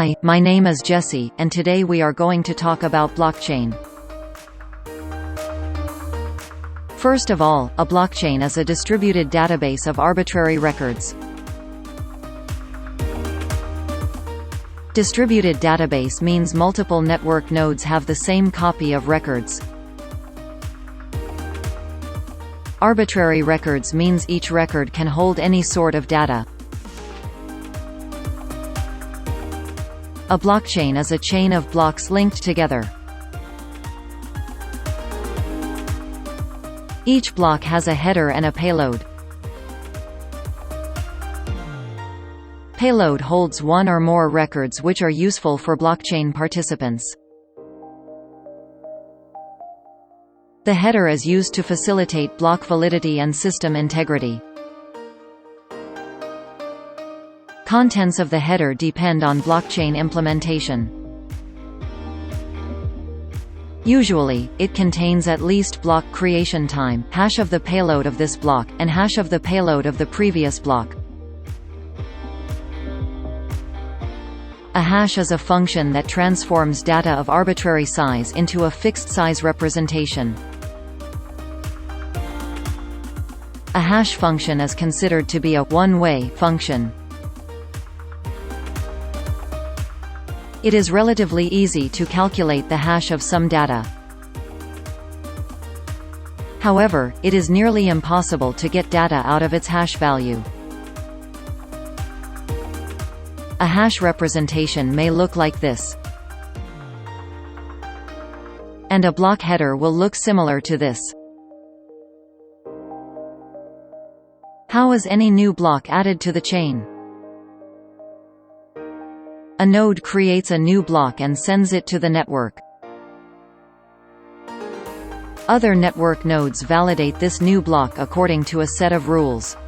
Hi, my name is Jessie, and today we are going to talk about blockchain. First of all, a blockchain is a distributed database of arbitrary records. Distributed database means multiple network nodes have the same copy of records. Arbitrary records means each record can hold any sort of data. A blockchain is a chain of blocks linked together. Each block has a header and a payload. Payload holds one or more records which are useful for blockchain participants. The header is used to facilitate block validity and system integrity. Contents of the header depend on blockchain implementation. Usually, it contains at least block creation time, hash of the payload of this block, and hash of the payload of the previous block. A hash is a function that transforms data of arbitrary size into a fixed size representation. A hash function is considered to be a one-way function. It is relatively easy to calculate the hash of some data. However, it is nearly impossible to get data out of its hash value. A hash representation may look like this. And a block header will look similar to this. How is any new block added to the chain? A node creates a new block and sends it to the network. Other network nodes validate this new block according to a set of rules.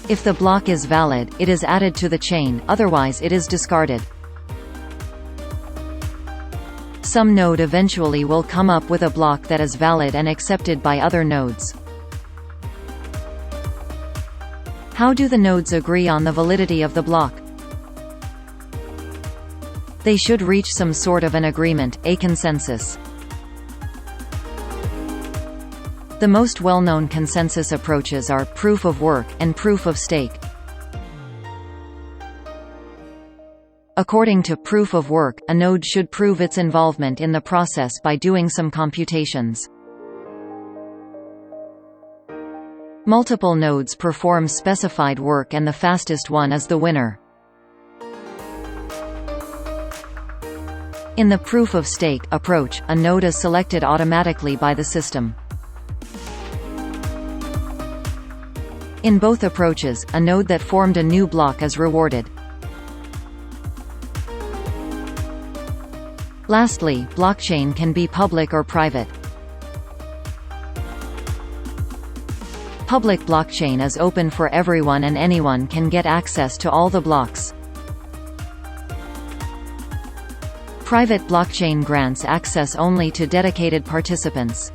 If the block is valid, it is added to the chain, otherwise it is discarded. Some node eventually will come up with a block that is valid and accepted by other nodes. How do the nodes agree on the validity of the block? They should reach some sort of an agreement, a consensus. The most well-known consensus approaches are proof of work and proof of stake. According to proof of work, a node should prove its involvement in the process by doing some computations. Multiple nodes perform specified work and the fastest one is the winner. In the proof-of-stake approach, a node is selected automatically by the system. In both approaches, a node that formed a new block is rewarded. Lastly, blockchain can be public or private. Public blockchain is open for everyone and anyone can get access to all the blocks. Private blockchain grants access only to dedicated participants.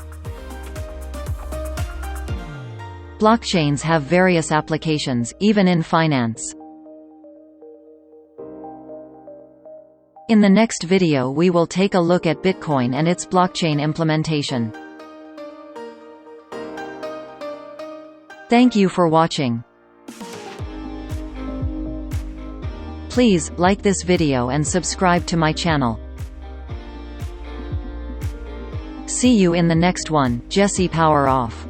Blockchains have various applications, even in finance. In the next video we will take a look at Bitcoin and its blockchain implementation. Thank you for watching. Please, like this video and subscribe to my channel. See you in the next one. Jessie, power off.